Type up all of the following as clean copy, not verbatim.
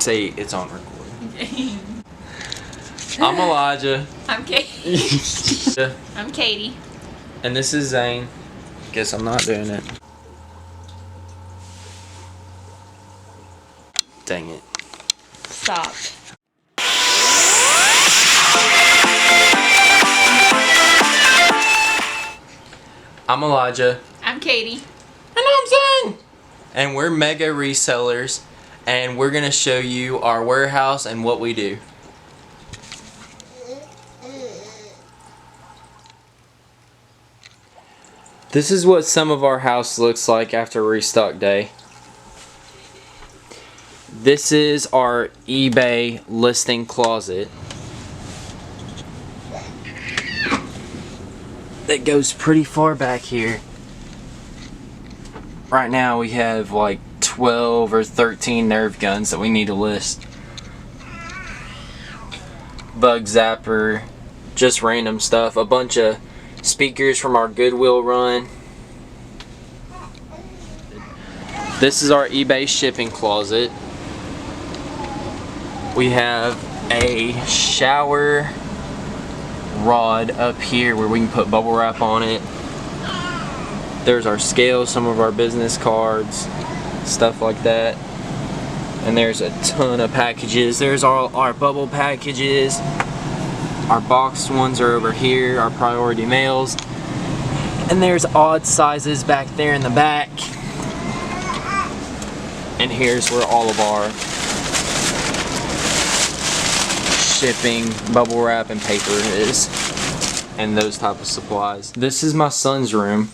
Say it's on recording. I'm Elijah. I'm Katie. I'm Katie. And this is Zane. Guess I'm not doing it. Dang it. Stop. I'm Elijah. I'm Katie. And I'm Zane. And we're mega resellers. And we're going to show you our warehouse and what we do. This is what some of our house looks like after restock day. This is our eBay listing closet. That goes pretty far back here. Right now we have like 12 or 13 Nerf guns that we need to list. Bug zapper, just random stuff, a bunch of speakers from our Goodwill run. This is our eBay shipping closet. We have a shower rod up here where we can put bubble wrap on it. There's our scales, some of our business cards, stuff like that. And there's a ton of packages. There's all our bubble packages. Our boxed ones are over here, our priority mails. And there's odd sizes back there in the back. And here's where all of our shipping, bubble wrap, and paper is. And those type of supplies. This is my son's room.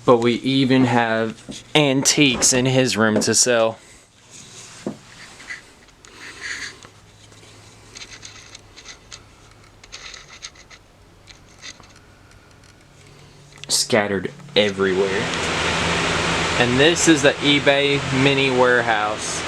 But we even have antiques in his room to sell. Scattered everywhere. And this is the eBay mini warehouse.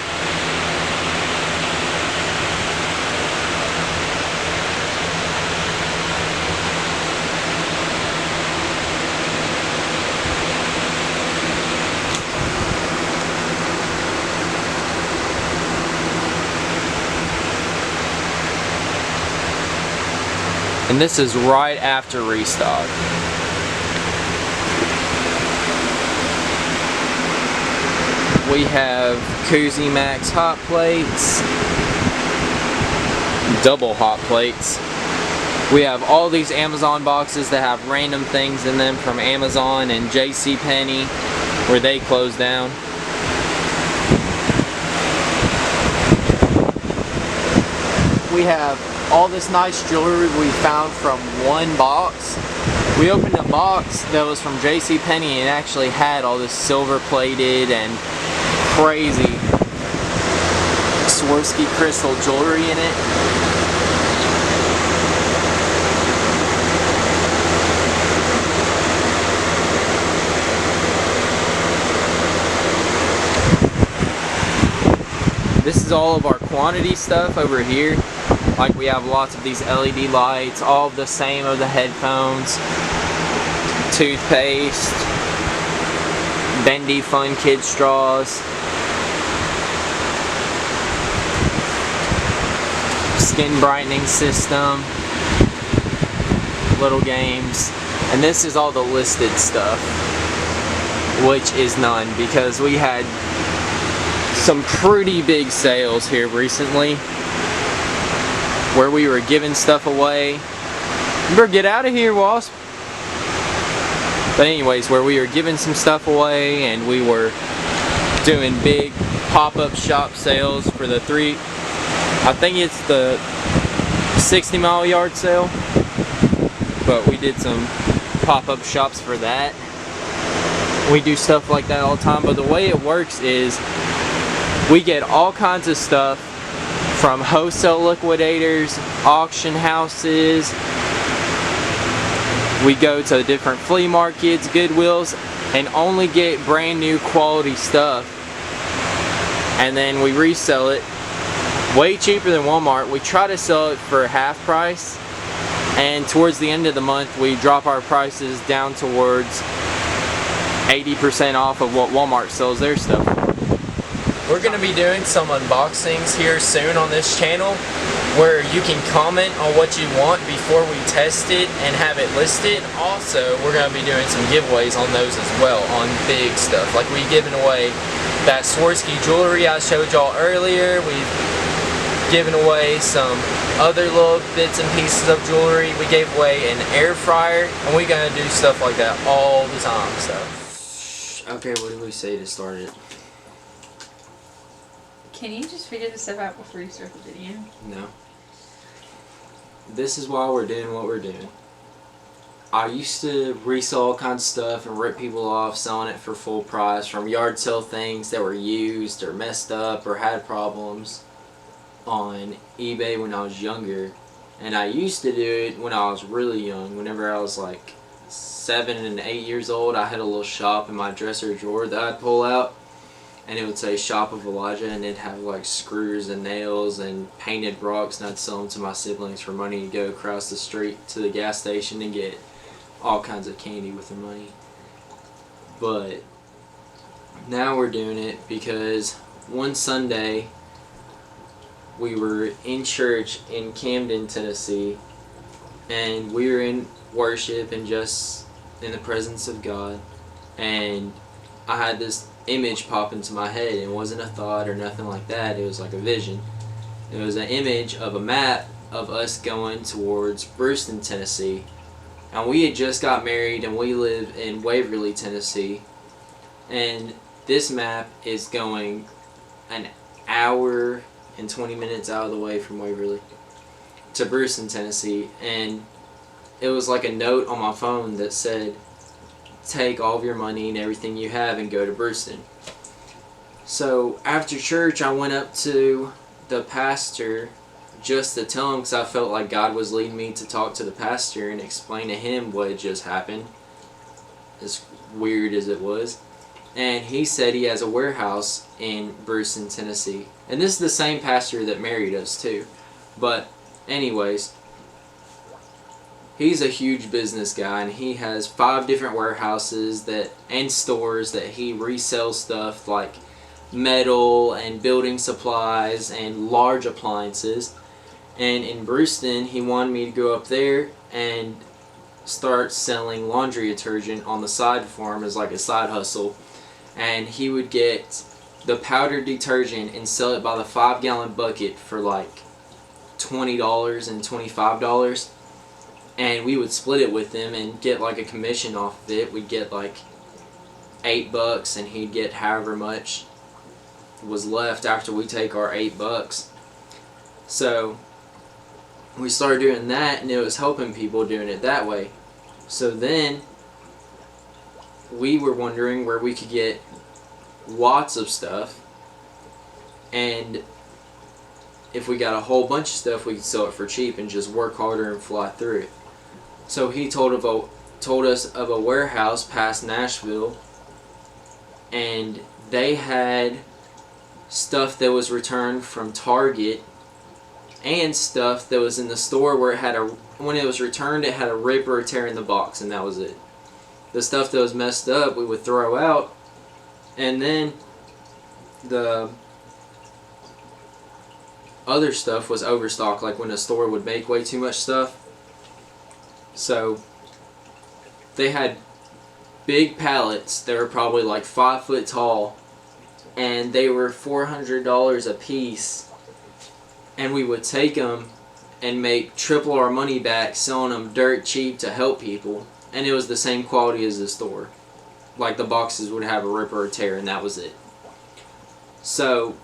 And this is right after restock. We have Koozie Max hot plates, double hot plates. We have all these Amazon boxes that have random things in them from Amazon and JCPenney where they closed down. We have all this nice jewelry we found from one box. We opened a box that was from JCPenney and actually had all this silver plated and crazy Swarovski crystal jewelry in it. This is all of our quantity stuff over here. Like we have lots of these LED lights, all of the same of the headphones, toothpaste, bendy fun kid straws, skin brightening system, little games, and this is all the listed stuff, which is none because we had some pretty big sales here recently where we were giving stuff away. You better get out of here, Wasp. But anyways, where we were giving some stuff away and we were doing big pop-up shop sales for the I think it's the 60 mile yard sale. But we did some pop-up shops for that. We do stuff like that all the time, but the way it works is we get all kinds of stuff from wholesale liquidators, auction houses. We go to different flea markets, Goodwills, and only get brand new quality stuff. And then we resell it way cheaper than Walmart. We try to sell it for half price. And towards the end of the month, we drop our prices down towards 80% off of what Walmart sells their stuff for. we're going to be doing some unboxings here soon on this channel where you can comment on what you want before we test it and have it listed. Also, we're going to be doing some giveaways on those as well, on big stuff. Like we giving away that Swarovski jewelry I showed y'all earlier. We've given away some other little bits and pieces of jewelry. We gave away an air fryer, and we're going to do stuff like that all the time. So, okay, what do we say to start it? Can you just figure this stuff out before you start the video? No. This is why we're doing what we're doing. I used to resell all kinds of stuff and rip people off selling it for full price from yard sale things that were used or messed up or had problems on eBay when I was younger. And I used to do it when I was really young. Whenever I was like 7 and 8 years old, I had a little shop in my dresser drawer that I'd pull out, and it would say Shop of Elijah, and it'd have like screws and nails and painted rocks, and I'd sell them to my siblings for money to go across the street to the gas station and get all kinds of candy with their money. But now we're doing it because one Sunday we were in church in Camden, Tennessee, and we were in worship and just in the presence of God, and I had this image pop into my head. It wasn't a thought or nothing like that. It was like a vision. It was an image of a map of us going towards Brewston, Tennessee. And we had just got married and we live in Waverly, Tennessee. And this map is going an hour and 20 minutes out of the way from Waverly to Brewston, Tennessee. And it was like a note on my phone that said, take all of your money and everything you have and go to Brewston. So after church, I went up to the pastor just to tell him, because I felt like God was leading me to talk to the pastor and explain to him what had just happened, as weird as it was. And he said he has a warehouse in Brewston, Tennessee. And this is the same pastor that married us too. But anyways, he's a huge business guy, and he has 5 different warehouses and stores that he resells stuff like metal and building supplies and large appliances. And in Brewston, he wanted me to go up there and start selling laundry detergent on the side for him as like a side hustle. And he would get the powdered detergent and sell it by the 5-gallon bucket for like $20 and $25. And we would split it with him and get like a commission off of it. We'd get like $8 and he'd get however much was left after we take our $8. So we started doing that, and it was helping people doing it that way. So then we were wondering where we could get lots of stuff, and if we got a whole bunch of stuff, we could sell it for cheap and just work harder and fly through it. So he told us of a warehouse past Nashville, and they had stuff that was returned from Target and stuff that was in the store where when it was returned, it had a rip or a tear in the box, and that was it. The stuff that was messed up we would throw out, and then the other stuff was overstock, like when a store would make way too much stuff. So they had big pallets that were probably like 5 foot tall, and they were $400 a piece, and we would take them and make triple our money back selling them dirt cheap to help people, and it was the same quality as the store. Like the boxes would have a rip or a tear, and that was it. So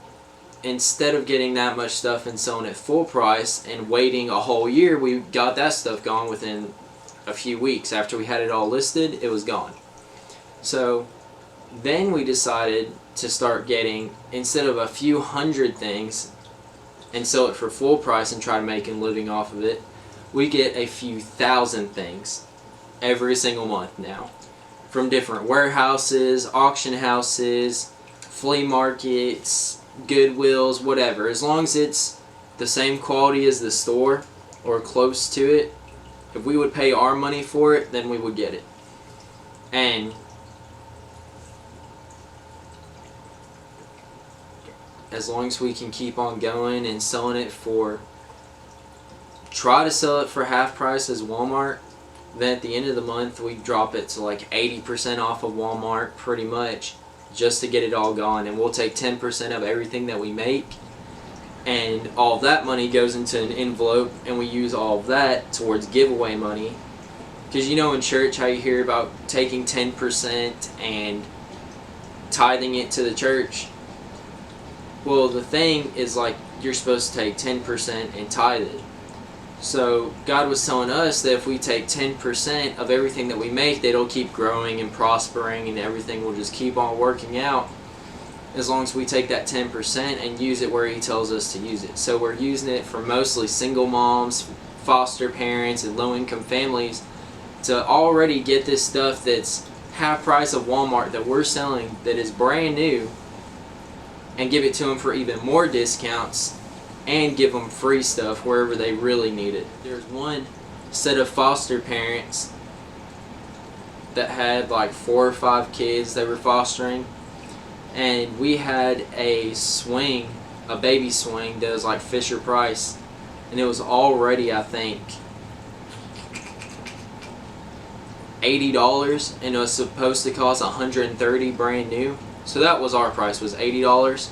instead of getting that much stuff and selling it full price and waiting a whole year, we got that stuff gone within a few weeks. After we had it all listed, it was gone. So then we decided to start getting, instead of a few hundred things and sell it for full price and try to make a living off of it, we get a few thousand things every single month now, from different warehouses, auction houses, flea markets, Goodwills, whatever. As long as it's the same quality as the store or close to it, if we would pay our money for it, then we would get it. And as long as we can keep on going and selling it for, try to sell it for half price as Walmart. Then at the end of the month we drop it to like 80% off of Walmart pretty much, just to get it all gone. And we'll take 10% of everything that we make, and all of that money goes into an envelope, and we use all of that towards giveaway money. Because you know in church how you hear about taking 10% and tithing it to the church. Well, the thing is, like, you're supposed to take 10% and tithe it. So God was telling us that if we take 10% of everything that we make, that it'll keep growing and prospering, and everything will just keep on working out as long as we take that 10% and use it where He tells us to use it. So we're using it for mostly single moms, foster parents, and low-income families to already get this stuff that's half price of Walmart that we're selling, that is brand new, and give it to them for even more discounts, and give them free stuff wherever they really need it. There's one set of foster parents that had like 4 or 5 kids they were fostering, and we had a swing, a baby swing that was like Fisher Price, and it was already, I think, $80, and it was supposed to cost $130 brand new. So that was our price, was $80.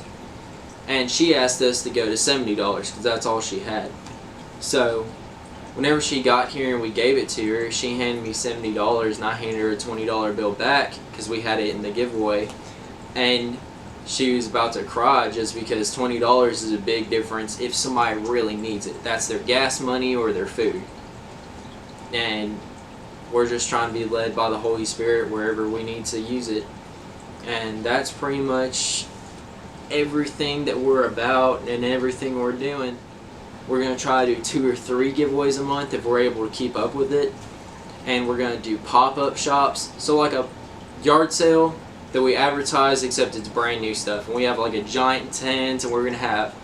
And she asked us to go to $70 because that's all she had. So whenever she got here and we gave it to her, she handed me $70 and I handed her a $20 bill back because we had it in the giveaway. And she was about to cry just because $20 is a big difference if somebody really needs it. That's their gas money or their food. And we're just trying to be led by the Holy Spirit wherever we need to use it. And that's pretty much everything that we're about and everything we're doing. We're going to try to do 2 or 3 giveaways a month if we're able to keep up with it. And we're going to do pop-up shops. So like a yard sale that we advertise, except it's brand new stuff. And we have like a giant tent, and we're going to have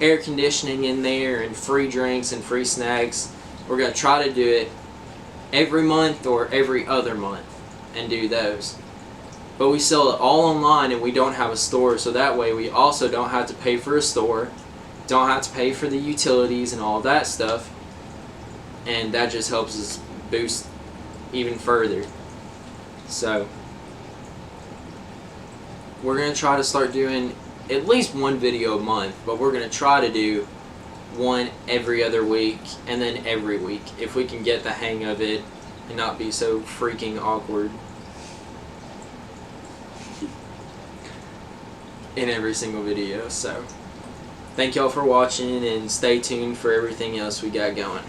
air conditioning in there and free drinks and free snacks. We're going to try to do it every month or every other month and do those. But we sell it all online, and we don't have a store, so that way we also don't have to pay for a store, don't have to pay for the utilities and all that stuff, and that just helps us boost even further. So we're going to try to start doing at least 1 video a month, but we're going to try to do 1 every other week, and then every week, if we can get the hang of it and not be so freaking awkward in every single video. So thank y'all for watching, and stay tuned for everything else we got going.